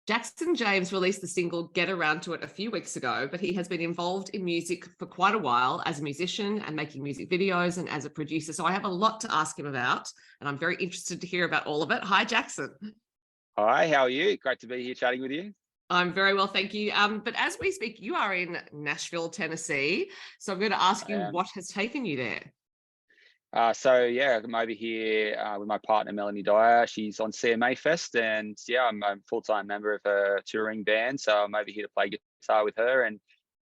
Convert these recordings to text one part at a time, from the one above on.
Jackson James released the single Get Around to It a few weeks ago, but he has been involved in music for quite a while as a musician and making music videos and as a producer. So I have a lot to ask him about, and I'm very interested to hear about all of it. Hi, Jackson. Hi, how are you? Great to be here chatting with you. I'm very well, thank you. But as we speak, you are in Nashville, Tennessee. So I'm going to ask you what has taken you there? I'm over here with my partner, Melanie Dyer. She's on CMA Fest, and I'm a full-time member of her touring band. So I'm over here to play guitar with her and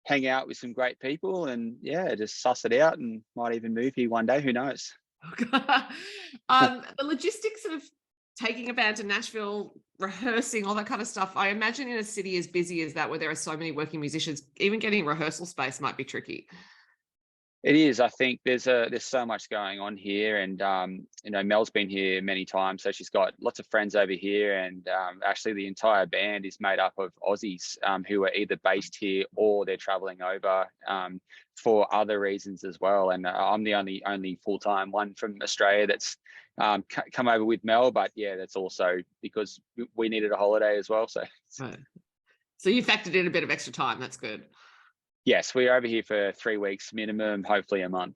hang out with some great people and just suss it out, and might even move here one day. Who knows? The logistics of taking a band to Nashville, rehearsing, all that kind of stuff. I imagine in a city as busy as that, where there are so many working musicians, even getting rehearsal space might be tricky. It is. I think there's so much going on here, and Mel's been here many times, so she's got lots of friends over here, and actually the entire band is made up of Aussies who are either based here or they're traveling over for other reasons as well. And I'm the only full-time one from Australia that's come over with Mel, but that's also because we needed a holiday as well. So you factored in a bit of extra time. That's good. Yes, we're over here for 3 weeks minimum, hopefully a month.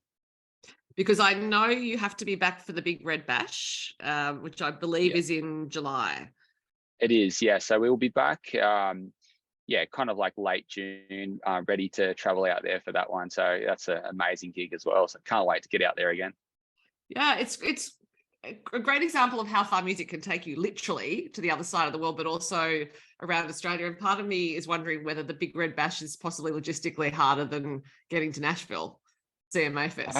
Because I know you have to be back for the Big Red Bash, which I believe is in July. It is, yeah. So we'll be back, kind of like late June, ready to travel out there for that one. So that's an amazing gig as well. So can't wait to get out there again. Yeah, it's a great example of how far music can take you, literally to the other side of the world, but also around Australia. And part of me is wondering whether the Big Red Bash is possibly logistically harder than getting to Nashville, CMA Fest.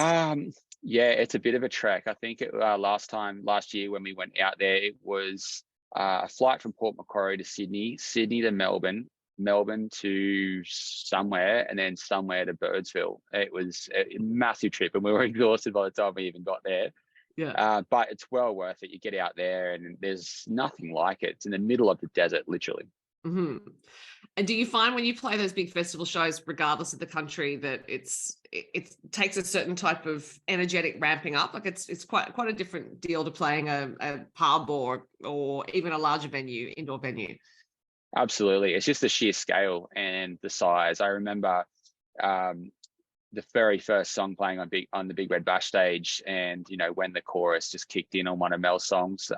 It's a bit of a trek. I think last year when we went out there, it was a flight from Port Macquarie to Sydney to Melbourne to somewhere, and then somewhere to Birdsville. It was a massive trip, and we were exhausted by the time we even got there. Yeah. But it's well worth it. You get out there and there's nothing like it. It's in the middle of the desert, literally. Mm-hmm. And do you find when you play those big festival shows, regardless of the country, that it takes a certain type of energetic ramping up? Like it's quite a different deal to playing a pub or even a larger venue, indoor venue. Absolutely. It's just the sheer scale and the size. I remember the very first song playing on the Big Red Bash stage, and when the chorus just kicked in on one of Mel's songs,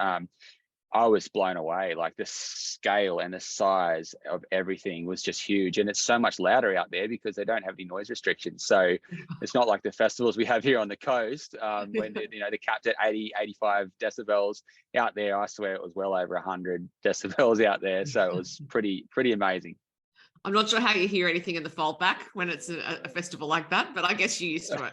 I was blown away. Like the scale and the size of everything was just huge, and it's so much louder out there because they don't have any noise restrictions. So it's not like the festivals we have here on the coast when they're capped at 80, 85 decibels. Out there, I swear it was well over 100 decibels out there. So it was pretty amazing. I'm not sure how you hear anything in the foldback when it's a festival like that, but I guess you're used to it.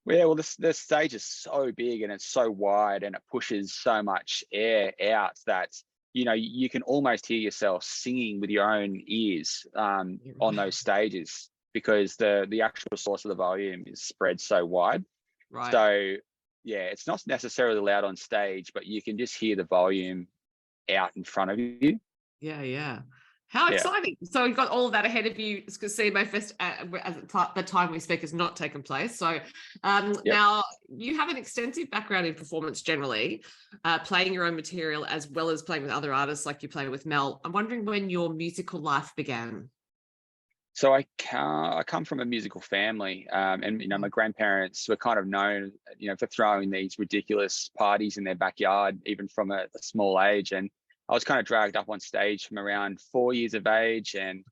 Yeah, well, the stage is so big and it's so wide, and it pushes so much air out that you can almost hear yourself singing with your own ears on those stages, because the actual source of the volume is spread so wide. Right. So it's not necessarily loud on stage, but you can just hear the volume out in front of you. Yeah. How exciting. So you've got all of that ahead of you, because CMA Fest at the time we speak has not taken place. So now you have an extensive background in performance generally, playing your own material as well as playing with other artists like you play with Mel. I'm wondering when your musical life began. So I come from a musical family, and my grandparents were kind of known, for throwing these ridiculous parties in their backyard, even from a small age. And I was kind of dragged up on stage from around 4 years of age, and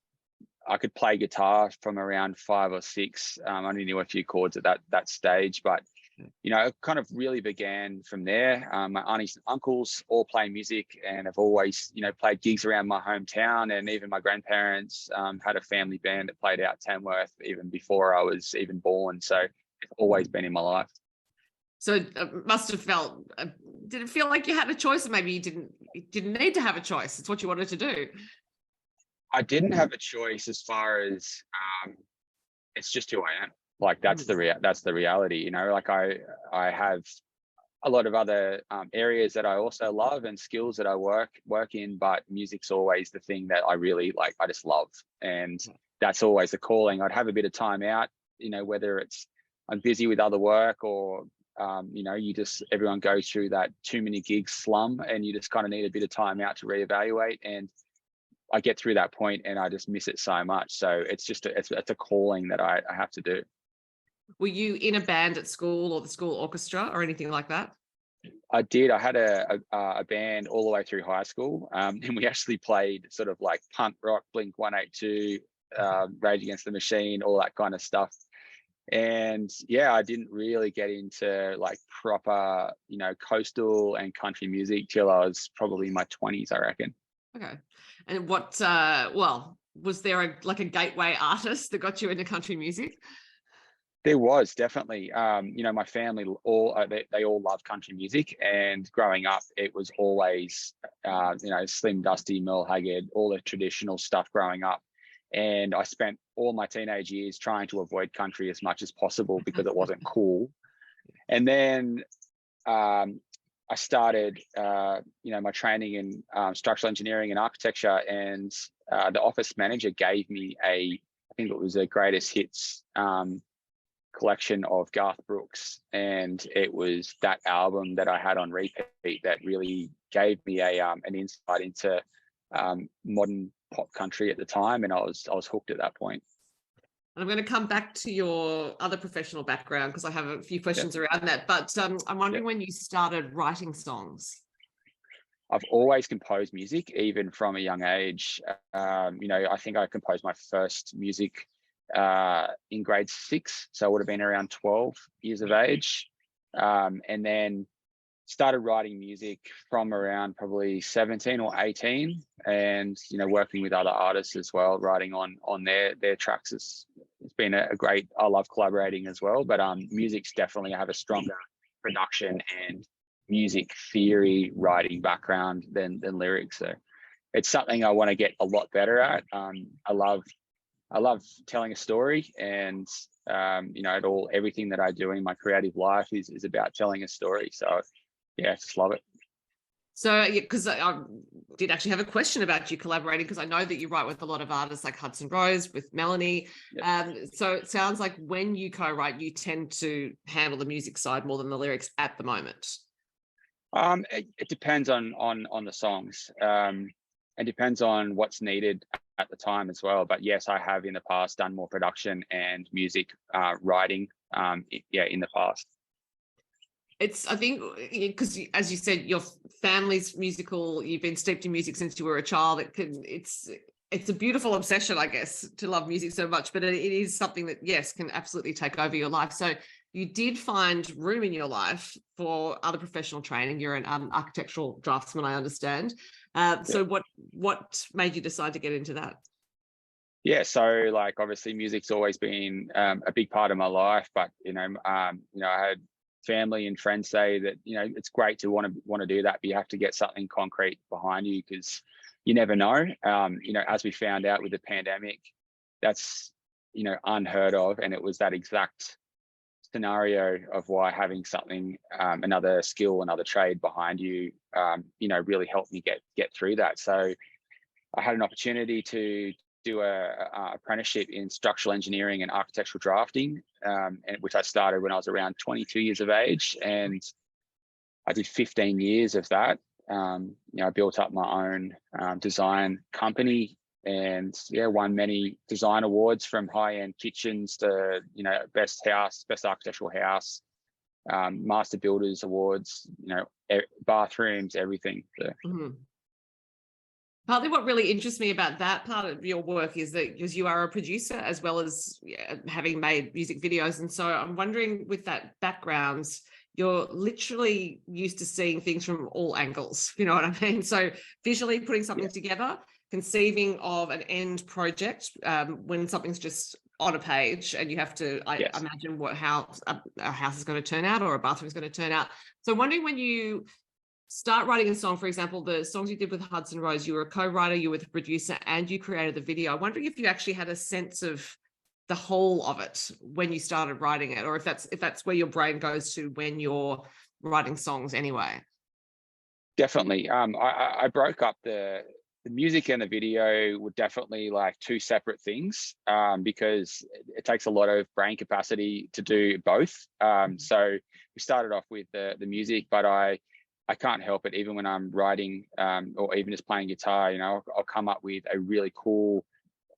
I could play guitar from around 5 or 6. I only knew a few chords at that stage, but it kind of really began from there. My aunties and uncles all play music, and have always played gigs around my hometown, and even my grandparents had a family band that played out Tamworth even before I was even born. So it's always been in my life. So it must have felt, did it feel like you had a choice, or maybe you didn't need to have a choice? It's what you wanted to do. I didn't have a choice as far as it's just who I am. Like that's the reality, like I have a lot of other areas that I also love and skills that I work in, but music's always the thing that I really like. I just love, and that's always the calling. I'd have a bit of time out, whether it's I'm busy with other work or everyone goes through that too many gigs slum, and you just kind of need a bit of time out to reevaluate. And I get through that point and I just miss it so much. So it's just it's a calling that I have to do. Were you in a band at school or the school orchestra or anything like that? I did. I had a band all the way through high school, and we actually played sort of like punk rock, Blink 182, Rage Against the Machine, all that kind of stuff. And yeah, I didn't really get into like proper, coastal and country music till I was probably in my 20s, I reckon. Okay. And what, was there a gateway artist that got you into country music? There was definitely, my family they all love country music, and growing up, it was always, Slim Dusty, Merle Haggard, all the traditional stuff growing up. And I spent all my teenage years trying to avoid country as much as possible because it wasn't cool. And then I started, my training in structural engineering and architecture, and the office manager gave me I think it was a greatest hits collection of Garth Brooks, and it was that album that I had on repeat that really gave me an insight into modern pop country at the time, and I was hooked at that point. I'm going to come back to your other professional background because I have a few questions around that, but I'm wondering when you started writing songs. I've always composed music, even from a young age. I think I composed my first music in grade 6, so I would have been around 12 years of age, and then started writing music from around probably 17 or 18, and working with other artists as well, writing on their tracks. It's been a great, I love collaborating as well, but music's definitely, I have a stronger production and music theory writing background than lyrics, so it's something I want to get a lot better at. I love telling a story, and everything that I do in my creative life is about telling a story. So yeah, just love it. So, because I did actually have a question about you collaborating, because I know that you write with a lot of artists like Hudson Rose, with Melanie. So it sounds like when you co-write, you tend to handle the music side more than the lyrics at the moment. It depends on the songs. It depends on what's needed at the time as well. But yes, I have in the past done more production and music writing. In the past. I think, because as you said, your family's musical, you've been steeped in music since you were a child. It's a beautiful obsession, I guess, to love music so much, but it is something that, yes, can absolutely take over your life. So you did find room in your life for other professional training. You're an architectural draftsman, I understand. So what made you decide to get into that? Yeah, so like obviously music's always been a big part of my life, but I had family and friends say that it's great to want to do that, but you have to get something concrete behind you, because you never know. As we found out with the pandemic, that's unheard of, and it was that exact scenario of why having something, another skill, another trade behind you, really helped me get through that. So I had an opportunity to do a apprenticeship in structural engineering and architectural drafting, which I started when I was around 22 years of age, and I did 15 years of that. I built up my own design company, and won many design awards, from high-end kitchens to best architectural house, master builders awards, bathrooms, everything. So. Mm-hmm. Partly what really interests me about that part of your work is that because you are a producer as well as having made music videos. And so I'm wondering, with that background, you're literally used to seeing things from all angles, you know what I mean? So visually putting something together, conceiving of an end project when something's just on a page and you have to imagine how a house is going to turn out or a bathroom is going to turn out. So wondering, when you start writing a song, for example, the songs you did with Hudson Rose, you were a co-writer, you were the producer, and you created the video. I'm wondering if you actually had a sense of the whole of it when you started writing it, or if that's where your brain goes to when you're writing songs anyway. Definitely. I broke up the music and the video were definitely like two separate things, because it takes a lot of brain capacity to do both. So we started off with the music, but I I can't help it. Even when I'm writing, or even just playing guitar, I'll come up with a really cool,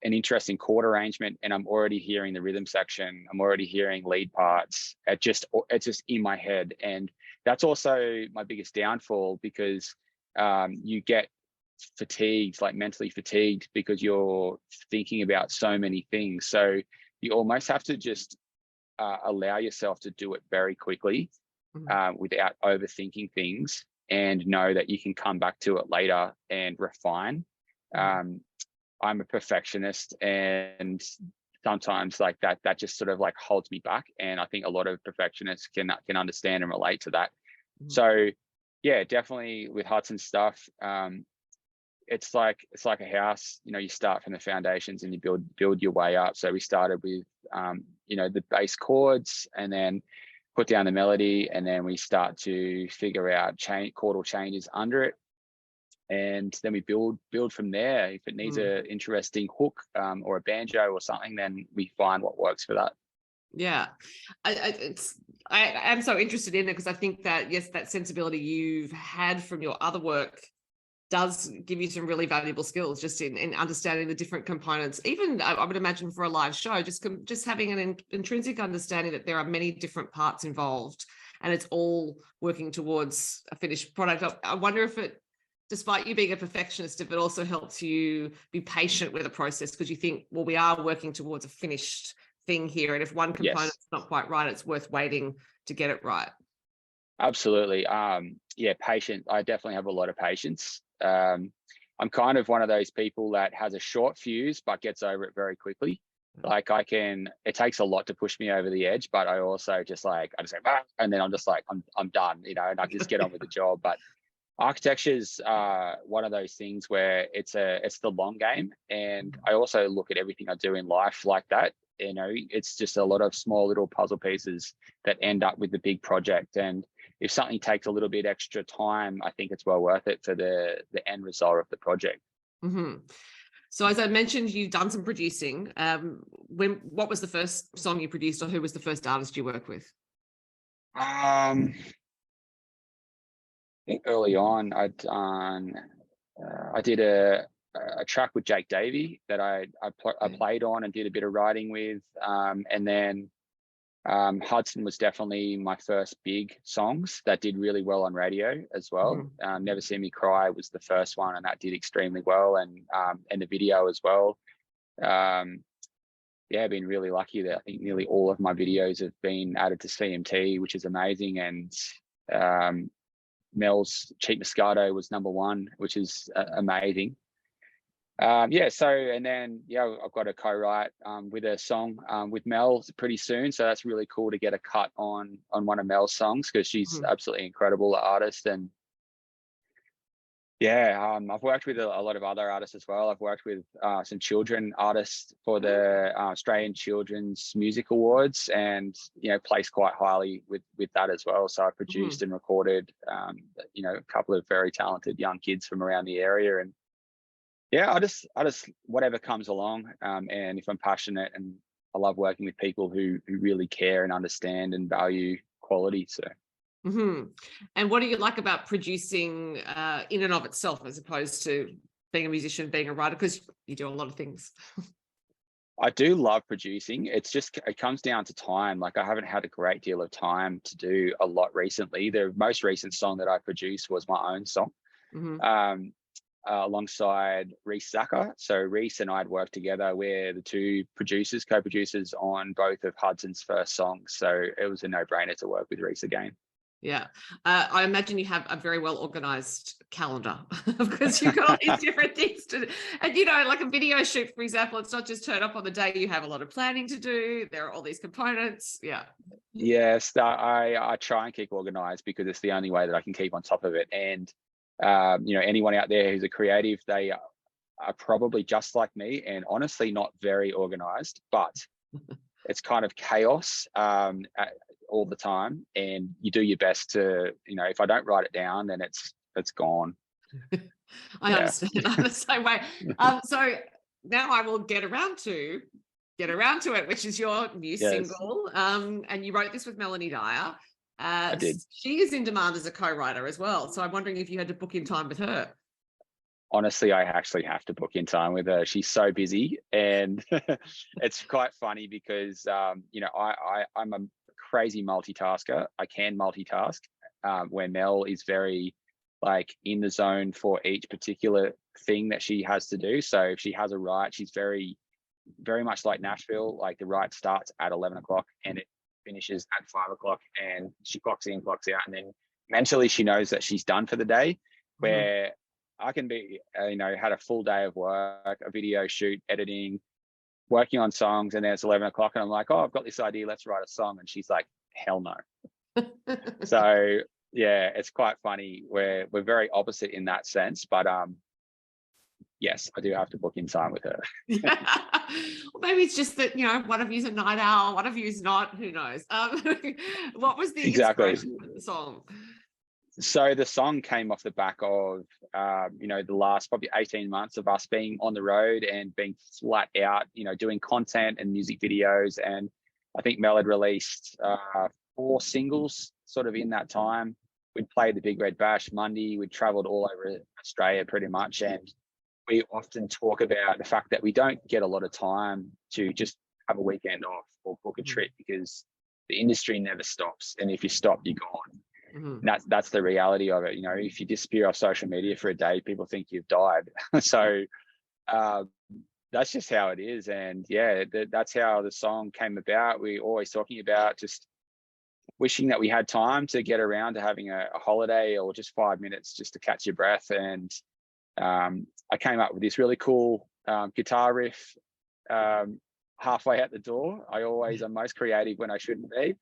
an interesting chord arrangement, and I'm already hearing the rhythm section. I'm already hearing lead parts. It's just in my head, and that's also my biggest downfall, because you get fatigued, like mentally fatigued, because you're thinking about so many things. So you almost have to just allow yourself to do it very quickly, without overthinking things, and know that you can come back to it later and refine. I'm a perfectionist, and sometimes like that just sort of like holds me back. And I think a lot of perfectionists can understand and relate to that. So yeah, definitely with Hudson's stuff, it's like a house. You start from the foundations and you build your way up. So we started with the bass chords, and then put down the melody, and then we start to figure out chordal changes under it, and then we build from there. If it needs an interesting hook, or a banjo or something, then we find what works for that. Yeah, I am so interested in it, because I think that, yes, that sensibility you've had from your other work does give you some really valuable skills, just in understanding the different components. Even I would imagine for a live show, just having an intrinsic understanding that there are many different parts involved, and it's all working towards a finished product. I wonder if it, despite you being a perfectionist, if it also helps you be patient with the process, because you think, well, we are working towards a finished thing here, and if one component's not quite right, it's worth waiting to get it right. Absolutely. Patient. I definitely have a lot of patience. I'm kind of one of those people that has a short fuse but gets over it very quickly. Like it takes a lot to push me over the edge, but I also just go, and then I'm just like, I'm done, and I can just get on with the job. But architecture's one of those things where it's the long game. And I also look at everything I do in life like that. It's just a lot of small little puzzle pieces that end up with the big project. And if something takes a little bit extra time, I think it's well worth it for the end result of the project. So as I mentioned, you've done some producing. What was the first song you produced, or who was the first artist you worked with? I think early on I did a track with Jake Davey that I played on and did a bit of writing with, and then Hudson was definitely my first big songs that did really well on radio as well. Never See Me Cry was the first one, and that did extremely well, and the video as well. I've been really lucky that I think nearly all of my videos have been added to CMT, which is amazing. And Mel's Cheap Moscato was #1, which is amazing. I've got a co-write with a song with Mel pretty soon, so that's really cool to get a cut on one of Mel's songs, because she's absolutely incredible artist. And I've worked with a lot of other artists as well. I've worked with some children artists for the Australian Children's Music Awards, and placed quite highly with that as well. So I produced and recorded a couple of very talented young kids from around the area. And I just whatever comes along, and if I'm passionate, and I love working with people who really care and understand and value quality. So. And what do you like about producing in and of itself, as opposed to being a musician, being a writer, because you do a lot of things? I do love producing. It comes down to time. Like, I haven't had a great deal of time to do a lot recently. The most recent song that I produced was my own song. Alongside Reese Zaka. So Reese and I had worked together. We're the two co-producers on both of Hudson's first songs. So it was a no-brainer to work with Reese again. Yeah. I imagine you have a very well organized calendar, because you've got all these different things to do. And, like a video shoot, for example, it's not just turn up on the day. You have a lot of planning to do. There are all these components. Yeah. Yes, I try and keep organized, because it's the only way that I can keep on top of it. And anyone out there who's a creative, they are probably just like me, and honestly not very organized, but it's kind of chaos all the time, and you do your best to, if I don't write it down, then it's gone. I understand. I'm the same way. So now I will get around to it, which is your new single, and you wrote this with Melanie Dyer. I did. She is in demand as a co-writer as well. So I'm wondering if you had to book in time with her. Honestly, I actually have to book in time with her. She's so busy, and it's quite funny because I'm a crazy multitasker. I can multitask, where Mel is very like in the zone for each particular thing that she has to do. So if she has a write, she's very, very much like Nashville. Like the write starts at 11 o'clock and it finishes at 5 o'clock, and she clocks in, clocks out, and then mentally she knows that she's done for the day. Where I can be, had a full day of work, a video shoot, editing, working on songs, and then it's 11 o'clock and I'm like, oh, I've got this idea, let's write a song. And she's like, hell no. So yeah, it's quite funny. We're very opposite in that sense, but yes, I do have to book in time with her. Well, maybe it's just that, one of you's a night owl, one of you's not, who knows. What was the inspiration for the song? So the song came off the back of, the last probably 18 months of us being on the road and being flat out, doing content and music videos. And I think Mel had released 4 singles sort of in that time. We'd played the Big Red Bash Monday. We'd traveled all over Australia pretty much. And we often talk about the fact that we don't get a lot of time to just have a weekend off or book a trip, because the industry never stops. And if you stop, you're gone. That's the reality of it. If you disappear off social media for a day, people think you've died. So that's just how it is. And yeah, that's how the song came about. We're always talking about just wishing that we had time to get around to having a holiday, or just 5 minutes just to catch your breath. And I came up with this really cool guitar riff halfway out the door. I always am most creative when I shouldn't be.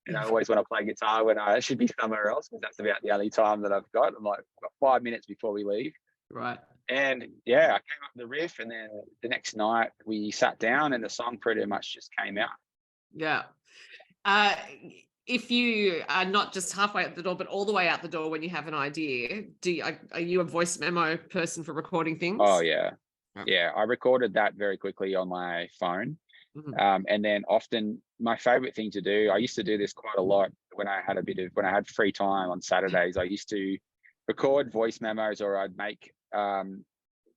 And I always want to play guitar when I should be somewhere else, because that's about the only time that I've got. I'm like, I've got 5 minutes before we leave. Right. And yeah, I came up with the riff, and then the next night we sat down and the song pretty much just came out. Yeah. If you are not just halfway out the door, but all the way out the door when you have an idea, are you a voice memo person for recording things? Oh, yeah. Yeah, I recorded that very quickly on my phone. And then often my favorite thing to do, I used to do this quite a lot when I had free time on Saturdays. I used to record voice memos, or I'd make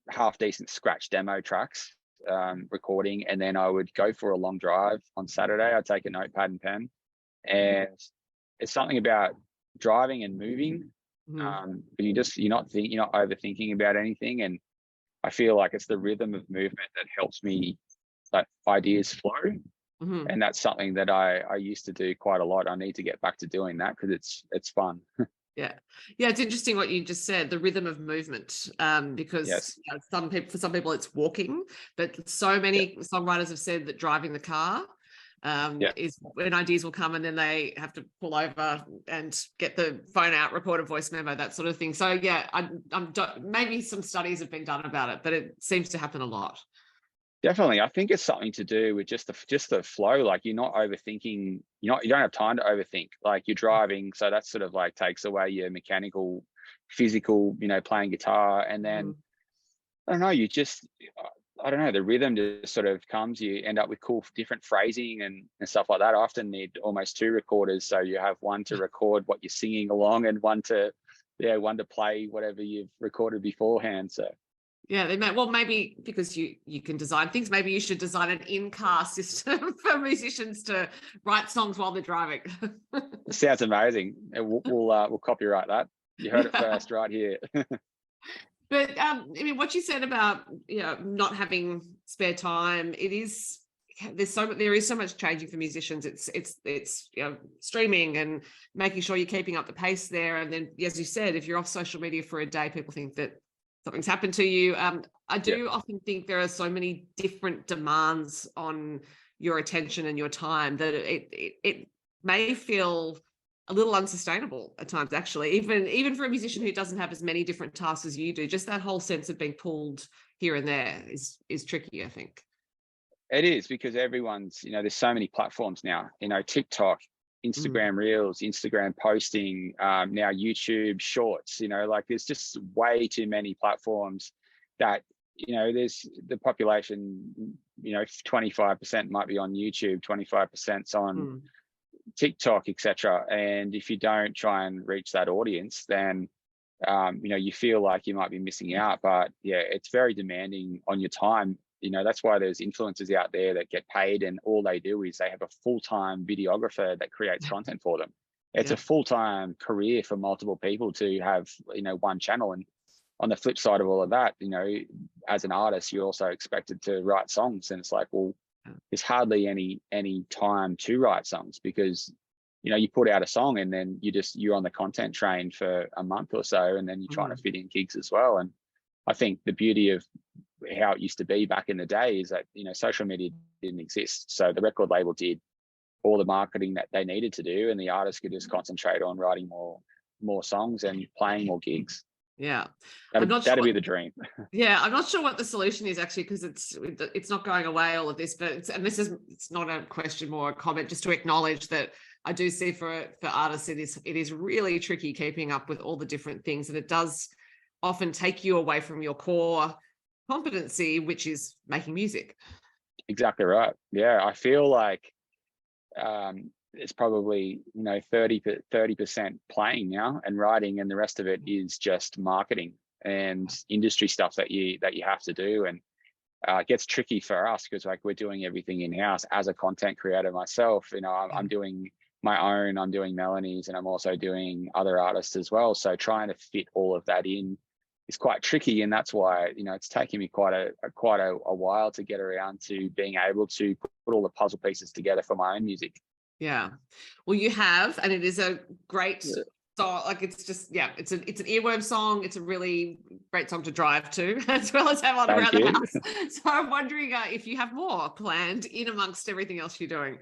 half decent scratch demo tracks recording, and then I would go for a long drive on Saturday. I'd take a notepad and pen, and it's something about driving and moving, but you're not overthinking about anything. And I feel like it's the rhythm of movement that helps me let ideas flow. And that's something that I used to do quite a lot. I need to get back to doing that because it's fun. Yeah, it's interesting what you just said, the rhythm of movement, because for some people it's walking, but so many songwriters have said that driving the car is when ideas will come, and then they have to pull over and get the phone out, record a voice memo, that sort of thing. So yeah, I'm maybe some studies have been done about it, but it seems to happen a lot. Definitely. I think it's something to do with just the flow. Like, you're not overthinking, you don't have time to overthink. Like, you're driving, so that sort of like takes away your mechanical, physical, playing guitar. And then I don't know, the rhythm just sort of comes. You end up with cool different phrasing and stuff like that. I often need almost 2 recorders, so you have one to record what you're singing along, and one to play whatever you've recorded beforehand. So yeah, maybe because you can design things, maybe you should design an in-car system for musicians to write songs while they're driving. Sounds amazing. We'll copyright that. You heard it first right here. But what you said about not having spare time, there is so much changing for musicians. It's streaming and making sure you're keeping up the pace there. And then, as you said, if you're off social media for a day, people think that something's happened to you. I do often think there are so many different demands on your attention and your time that it may feel a little unsustainable at times, actually, even for a musician who doesn't have as many different tasks as you do. Just that whole sense of being pulled here and there is tricky, I think. It is, because everyone's, there's so many platforms now, TikTok, Instagram Reels, Instagram posting, now YouTube Shorts, like there's just way too many platforms that, there's the population, 25% might be on YouTube, 25%'s on TikTok, etc. And if you don't try and reach that audience, then you feel like you might be missing out. But yeah, it's very demanding on your time. That's why there's influencers out there that get paid, and all they do is they have a full-time videographer that creates content for them. It's a full-time career for multiple people to have, one channel. And on the flip side of all of that, as an artist, you're also expected to write songs. And it's like, well, there's hardly any time to write songs, because you put out a song and then you're on the content train for a month or so, and then you're trying to fit in gigs as well. And I think the beauty of how it used to be back in the day is that social media didn't exist, so the record label did all the marketing that they needed to do, and the artist could just concentrate on writing more songs and playing more gigs. Yeah, that'd be the dream. Yeah, I'm not sure what the solution is actually, because it's not going away, all of this. But it's not a question, more a comment, just to acknowledge that I do see for artists it is really tricky keeping up with all the different things, and it does often take you away from your core competency, which is making music. Exactly right. Yeah, I feel like it's probably 30% playing now and writing, and the rest of it is just marketing and industry stuff that you have to do. And it gets tricky for us because we're doing everything in-house. As a content creator myself, I'm doing my own, I'm doing Melanie's, and I'm also doing other artists as well. So trying to fit all of that in is quite tricky, and that's why it's taken me quite a while to get around to being able to put all the puzzle pieces together for my own music. Yeah, well, you have, and it is a great song. Like, it's just, it's an earworm song. It's a really great song to drive to, as well as have on around the house. So I'm wondering if you have more planned in amongst everything else you're doing.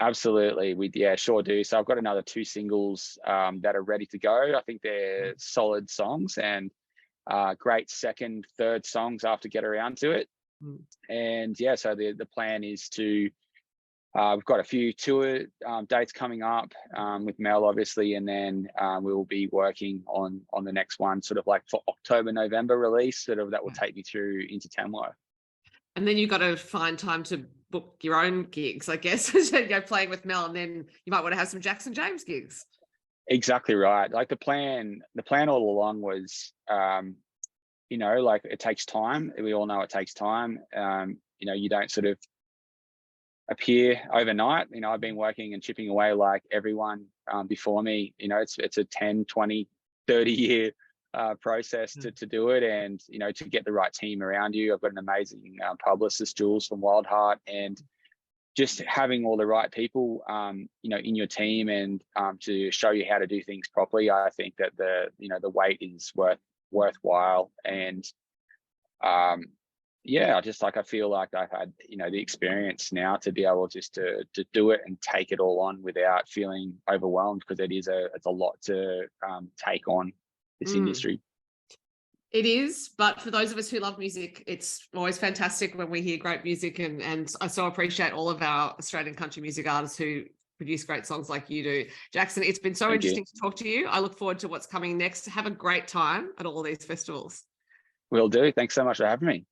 Absolutely, we sure do. So I've got another 2 singles that are ready to go. I think they're solid songs, and great second, third songs after get around to it. And so the plan is to we've got a few tour dates coming up with Mel, obviously, and then we will be working on the next one, sort of like for October, November release, that will take me through into Tamworth. And then you've got to find time to book your own gigs, I guess. Go playing with Mel, and then you might want to have some Jackson James gigs. Exactly right. Like the plan all along was, like, it takes time. We all know it takes time. You don't sort of appear overnight. I've been working and chipping away like everyone before me. It's a 10, 20, 30 year process to do it, and to get the right team around you. I've got an amazing publicist, Jules from Wild Heart, and just having all the right people in your team, and to show you how to do things properly. I think that the wait is worthwhile. And I feel like I've had the experience now to be able just to do it and take it all on without feeling overwhelmed, because it's a lot to take on this industry. It is, but for those of us who love music, it's always fantastic when we hear great music, and I so appreciate all of our Australian country music artists who produce great songs like you do. Jackson, it's been so interesting to talk to you. I look forward to what's coming next. Have a great time at all of these festivals. Will do. Thanks so much for having me.